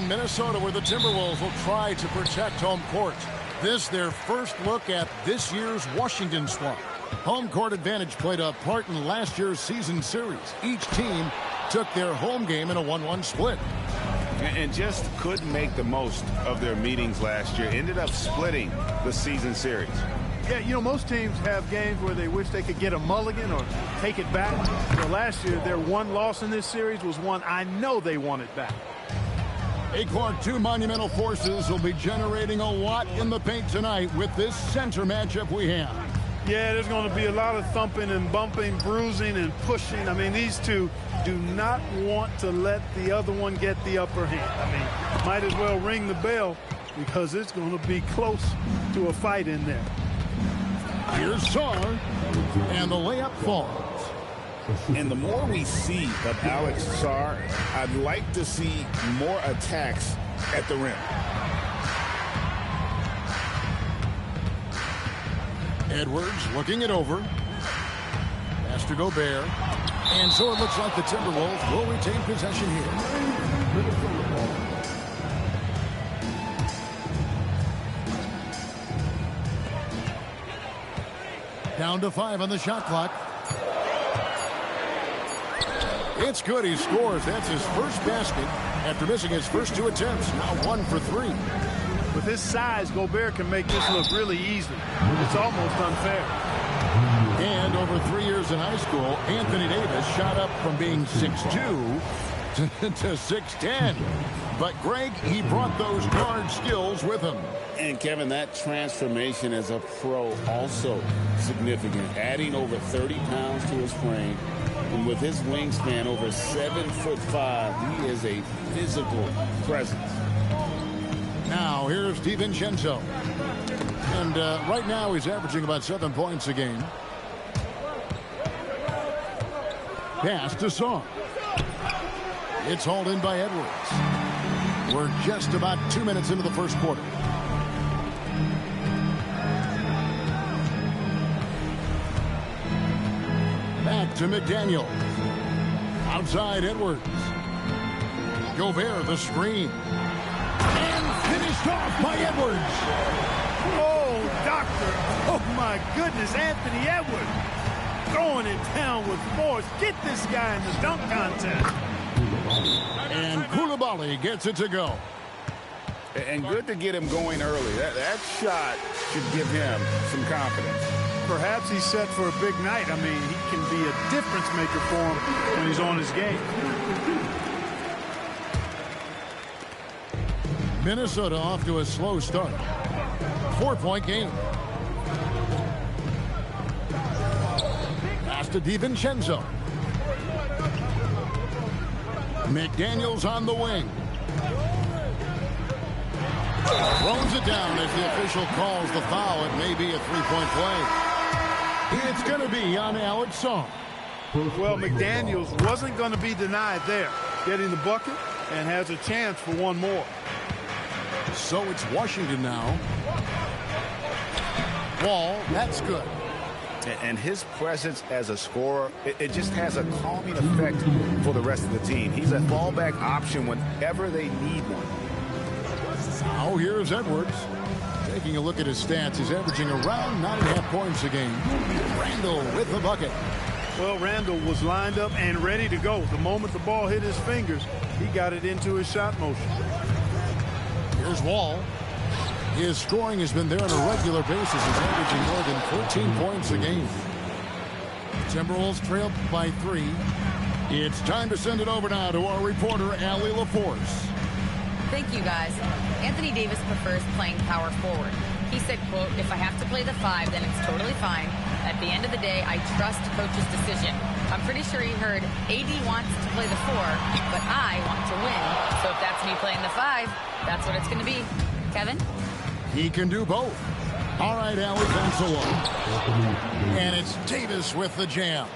in Minnesota, where the Timberwolves will try to protect home court. This their first look at this year's Washington swamp. Home court advantage played a part in last year's season series. Each team took their home game in a 1-1 split. And just couldn't make the most of their meetings last year. Ended up splitting the season series. Yeah, you know, most teams have games where they wish they could get a mulligan or take it back. So last year, their one loss in this series was one I know they wanted back. Clark, two monumental forces will be generating a lot in the paint tonight with this center matchup we have. Yeah, there's going to be a lot of thumping and bumping, bruising and pushing. I mean, these two do not want to let the other one get the upper hand. I mean, might as well ring the bell because it's going to be close to a fight in there. Here's Sarr, and the layup falls. And the more we see of Alex Sarr, I'd like to see more attacks at the rim. Edwards looking it over. Pass to Gobert. And so it looks like the Timberwolves will retain possession here. Down to 5 on the shot clock. It's good. He scores. That's his first basket after missing his first 2 attempts. Now 1 for 3. With his size, Gobert can make this look really easy. It's almost unfair. And over 3 years in high school, Anthony Davis shot up from being 6'2" to 6'10". But, Greg, he brought those guard skills with him. And, Kevin, that transformation as a pro also significant. Adding over 30 pounds to his frame. And with his wingspan over 7'5", he is a physical presence. Now, here's DiVincenzo. And right now, he's averaging about 7 points a game. Pass to Sarr. It's hauled in by Edwards. We're just about 2 minutes into the first quarter. Back to McDaniel. Outside Edwards. Gobert the screen. Finished off by Edwards. Oh, doctor. Oh, my goodness. Anthony Edwards throwing it down with force. Get this guy in the dunk contest. And Coulibaly gets it to go. And good to get him going early. That shot should give him some confidence. Perhaps he's set for a big night. I mean, he can be a difference maker for him when he's on his game. Minnesota off to a slow start. 4-point game. Pass to DiVincenzo. McDaniels on the wing. Throws it down as the official calls the foul. It may be a 3-point play. It's going to be on Alex Sarr. Well, McDaniels wasn't going to be denied there. Getting the bucket and has a chance for one more. So it's Washington now. Wall, that's good. And his presence as a scorer, it just has a calming effect for the rest of the team. He's a fallback option whenever they need one. Now here's Edwards. Taking a look at his stats, he's averaging around 9.5 points a game. Randall with the bucket. Well, Randall was lined up and ready to go. The moment the ball hit his fingers, he got it into his shot motion. Here's Wall. His scoring has been there on a regular basis. He's averaging more than 14 points a game. Timberwolves trail by 3. It's time to send it over now to our reporter, Allie LaForce. Thank you, guys. Anthony Davis prefers playing power forward. He said, quote, "If I have to play the 5, then it's totally fine. At the end of the day, I trust coach's decision." I'm pretty sure he heard AD wants to play the 4, but I want to win. So if that's me playing the 5, that's what it's going to be. Kevin? He can do both. All right, Allie, thanks a lot. And it's Davis with the jam.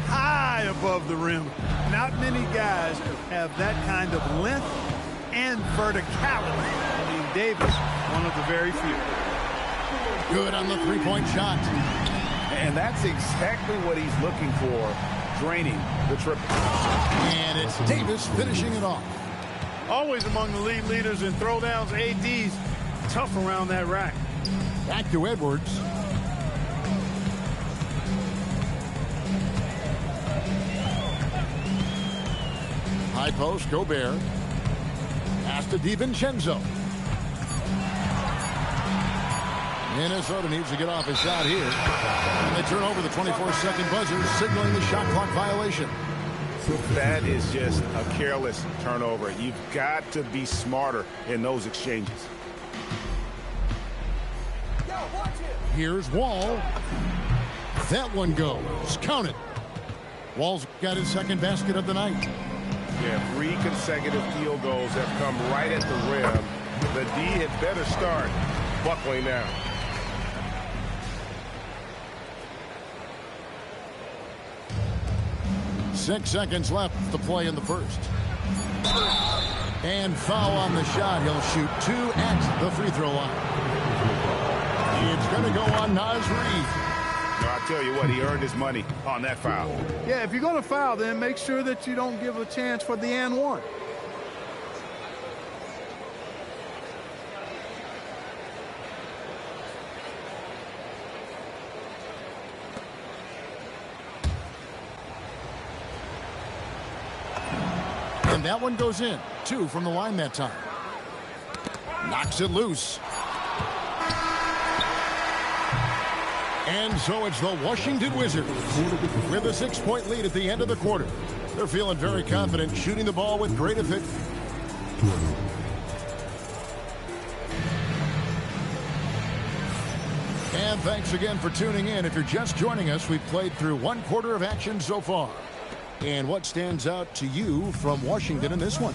High above the rim. Not many guys have that kind of length and verticality. I mean, Davis, one of the very few. Good on the 3-point shot. And that's exactly what he's looking for, draining the triple. And it's Davis finishing it off. always among the league leaders in throwdowns. AD's tough around that rack. Back to Edwards. High post, Gobert. Pass to DiVincenzo. Minnesota needs to get off a shot here. And they turn over the 24-second buzzer, signaling the shot clock violation. That is just a careless turnover. You've got to be smarter in those exchanges. Here's Wall. That one goes. Count it. Wall's got his second basket of the night. Yeah, 3 consecutive field goals have come right at the rim. The D had better start buckling now. Six seconds left to play in the first. And foul on the shot. He'll shoot 2 at the free throw line. It's going to go on Naz Reid. I'll tell you what, he earned his money on that foul. Yeah, if you're going to foul, then make sure that you don't give a chance for the and one. And that one goes in. 2 from the line that time. Knocks it loose. And so it's the Washington Wizards with a 6-point lead at the end of the quarter. They're feeling very confident, shooting the ball with great efficiency. And thanks again for tuning in. If you're just joining us, we've played through 1 quarter of action so far. And what stands out to you from Washington in this one?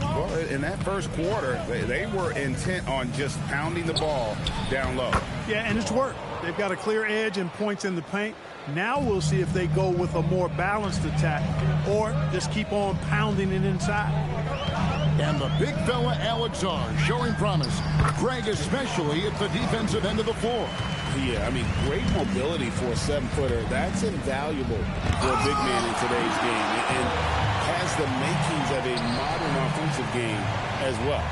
Well, in that first quarter, they were intent on just pounding the ball down low. Yeah, and it's worked. They've got a clear edge and points in the paint. Now we'll see if they go with a more balanced attack or just keep on pounding it inside. And the big fella Alex R showing promise. Greg especially at the defensive end of the floor. Yeah, I mean, great mobility for a 7-footer. That's invaluable for a big man in today's game, and has the makings of a modern offensive game as well.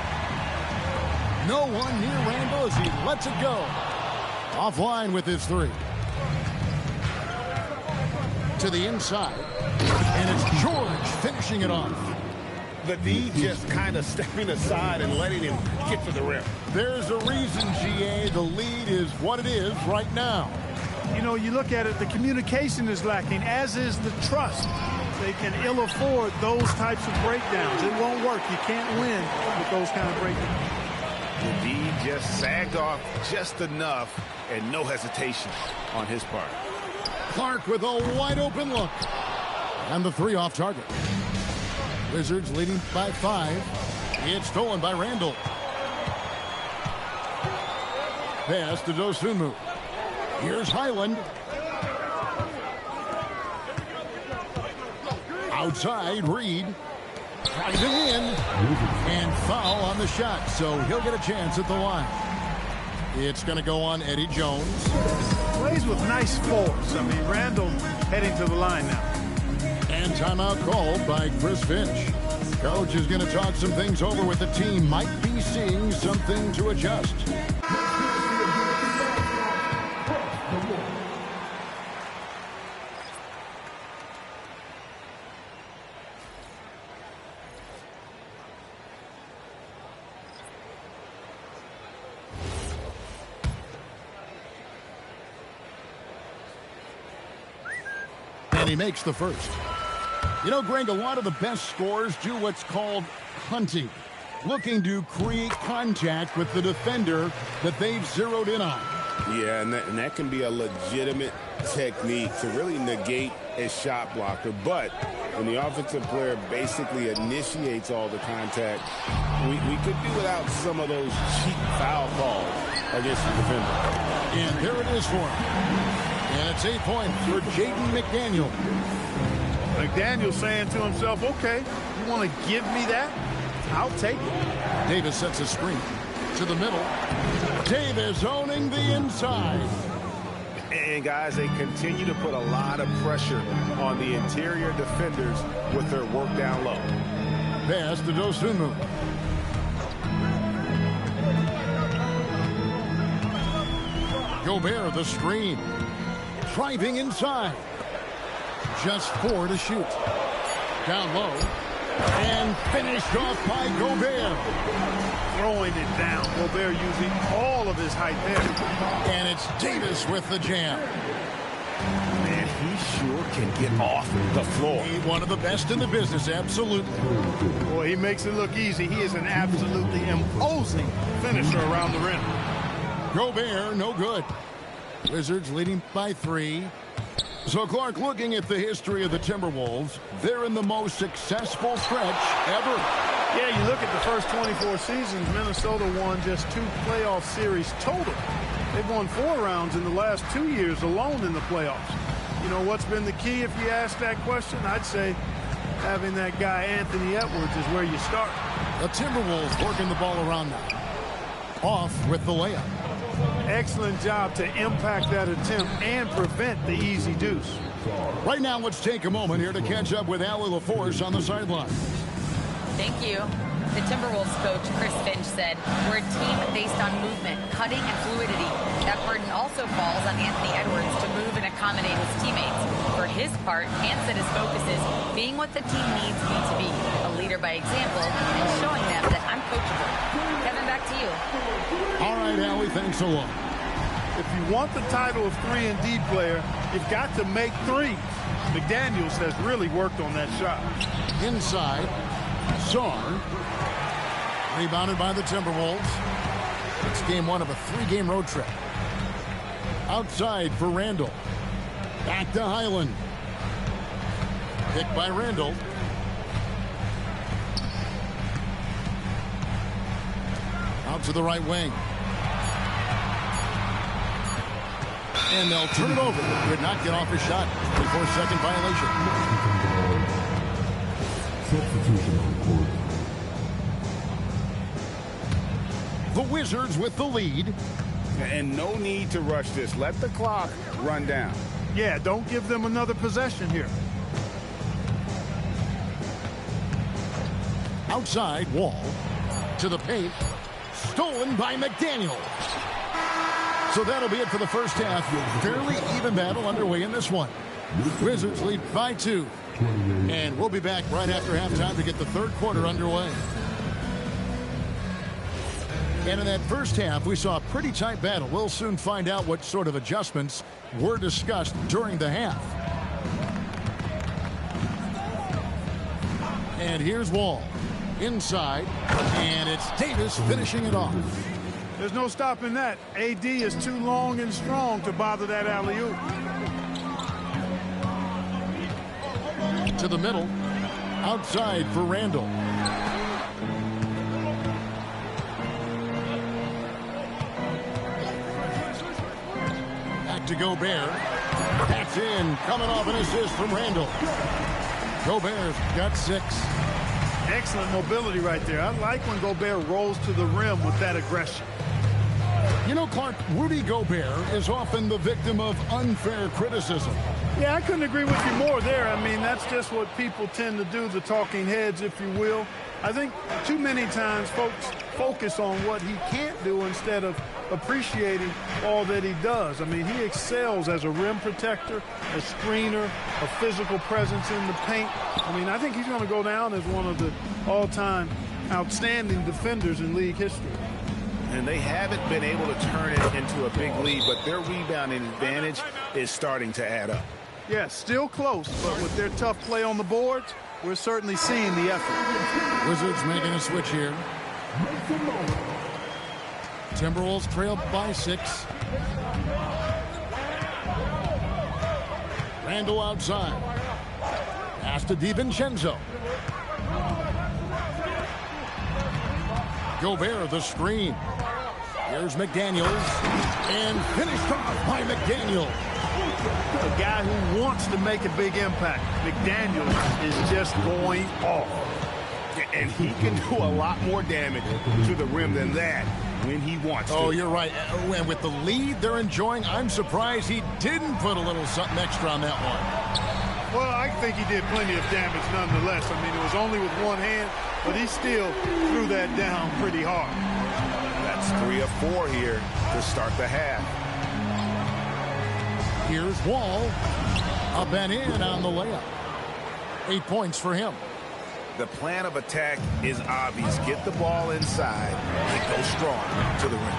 No one near Randall as he lets it go. Offline with his 3. To the inside. And it's George finishing it off. The D just kind of stepping aside and letting him get to the rim. There's a reason, GA, the lead is what it is right now. You know, you look at it, the communication is lacking, as is the trust. They can ill afford those types of breakdowns. It won't work. You can't win with those kind of breakdowns. The D just sagged off just enough and no hesitation on his part. Clark with a wide open look. And the 3 off target. Wizards leading by 5. It's stolen by Randall. Pass to Dosunmu. Here's Highland. Outside, Reed. Tries it in. And foul on the shot, so he'll get a chance at the line. It's going to go on Eddie Jones. Plays with nice force. I mean, Randall heading to the line now. And timeout called by Chris Finch. Coach is going to talk some things over with the team. Might be seeing something to adjust. And he makes the first. You know, Greg, a lot of the best scorers do what's called hunting, looking to create contact with the defender that they've zeroed in on. Yeah, and that can be a legitimate technique to really negate a shot blocker. But when the offensive player basically initiates all the contact, we could do without some of those cheap foul calls against the defender. And there it is for him. And it's 8 points for Jaden McDaniel. McDaniel saying to himself, okay, you want to give me that? I'll take it. Davis sets a screen to the middle. Davis owning the inside. And, guys, they continue to put a lot of pressure on the interior defenders with their work down low. pass to Dosunmu. Gobert, the screen. Driving inside. Just 4 to shoot. Down low. And finished off by Gobert. Throwing it down. Gobert using all of his height there. And it's Davis with the jam. Man, he sure can get off the floor. He's one of the best in the business, absolutely. Boy, he makes it look easy. He is an absolutely imposing finisher around the rim. Gobert, no good. Wizards leading by 3. So, Clark, looking at the history of the Timberwolves, they're in the most successful stretch ever. Yeah, you look at the first 24 seasons, Minnesota won just 2 playoff series total. They've won 4 rounds in the last 2 years alone in the playoffs. You know, what's been the key if you ask that question? I'd say having that guy Anthony Edwards is where you start. The Timberwolves working the ball around now. Off with the layup. Excellent job to impact that attempt and prevent the easy deuce. Right now, let's take a moment here to catch up with Allie LaForce on the sideline. Thank you. The Timberwolves coach, Chris Finch, said, "We're a team based on movement, cutting, and fluidity. That burden also falls on Anthony Edwards to move and accommodate his teammates. For his part, Ant said his focus is being what the team needs me to be, a leader by example, and showing them that I'm coachable." Kevin, back to you. All right, Allie, thanks a lot. If you want the title of 3-and-D player, you've got to make threes. McDaniels has really worked on that shot. Inside, Sarr. Rebounded by the Timberwolves. It's game 1 of a 3-game road trip. Outside for Randall. Back to Highland. Picked by Randall. Out to the right wing. And they'll turn it over. Could not get off his shot. 24-second violation. Substitution on court. The Wizards with the lead. And no need to rush this. Let the clock run down. Yeah, don't give them another possession here. Outside, Wall. To the paint. Stolen by McDaniel. So that'll be it for the first half. Fairly even battle underway in this one. Wizards lead by 2. And we'll be back right after halftime to get the third quarter underway. And in that first half, we saw a pretty tight battle. We'll soon find out what sort of adjustments were discussed during the half. And here's Wall. Inside. And it's Davis finishing it off. There's no stopping that. AD is too long and strong to bother that alley-oop. To the middle. Outside for Randall. Back to Gobert. That's in. Coming off an assist from Randall. Gobert's got 6. Excellent mobility right there. I like when Gobert rolls to the rim with that aggression. You know, Clark, Rudy Gobert is often the victim of unfair criticism. Yeah, I couldn't agree with you more there. I mean, that's just what people tend to do, the talking heads, if you will. I think too many times folks focus on what he can't do instead of appreciating all that he does. I mean, he excels as a rim protector, a screener, a physical presence in the paint. I mean, I think he's going to go down as one of the all-time outstanding defenders in league history. And they haven't been able to turn it into a big lead, but their rebounding advantage is starting to add up. Yeah, still close, but with their tough play on the boards, we're certainly seeing the effort. Wizards making a switch here. Timberwolves trail by 6. Randall outside. Pass to DiVincenzo. Gobert the screen. Here's McDaniels. And finished off by McDaniels. A guy who wants to make a big impact. McDaniels is just going off. And he can do a lot more damage to the rim than that when he wants to. Oh, you're right. And with the lead they're enjoying, I'm surprised he didn't put a little something extra on that one. Well, I think he did plenty of damage nonetheless. I mean, it was only with one hand. but he still threw that down pretty hard. That's 3 of 4 here to start the half. Here's Wall. Up and in on the layup. 8 points for him. The plan of attack is obvious. Get the ball inside and go strong to the rim.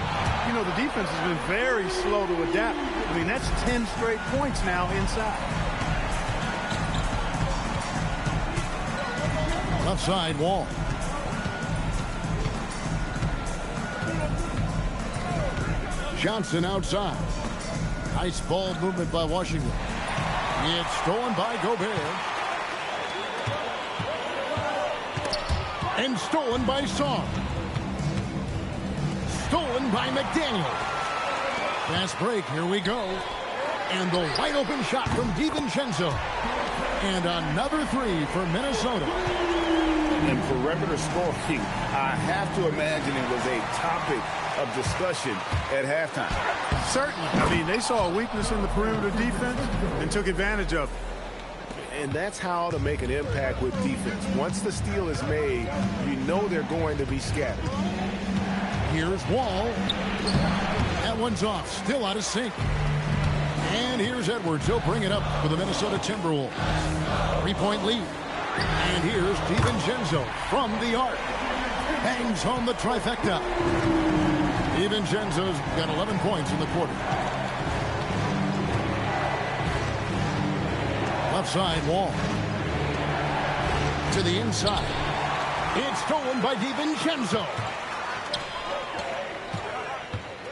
You know, the defense has been very slow to adapt. I mean, that's 10 straight points now inside. Left side, Wall. Johnson outside. Nice ball movement by Washington. It's stolen by Gobert. And stolen by Song. Stolen by McDaniel. Fast break, here we go. And the wide open shot from DiVincenzo. And another 3 for Minnesota. And perimeter scoring, I have to imagine it was a topic of discussion at halftime. Certainly. I mean, they saw a weakness in the perimeter defense and took advantage of it. And that's how to make an impact with defense. Once the steal is made, you know they're going to be scattered. Here's Wall. That one's off. Still out of sync. And here's Edwards. He'll bring it up for the Minnesota Timberwolves. 3-point lead. And here's DiVincenzo from the arc. Hangs home the trifecta. DiVincenzo's got 11 points in the quarter. Left side, Wall. To the inside. It's stolen by DiVincenzo.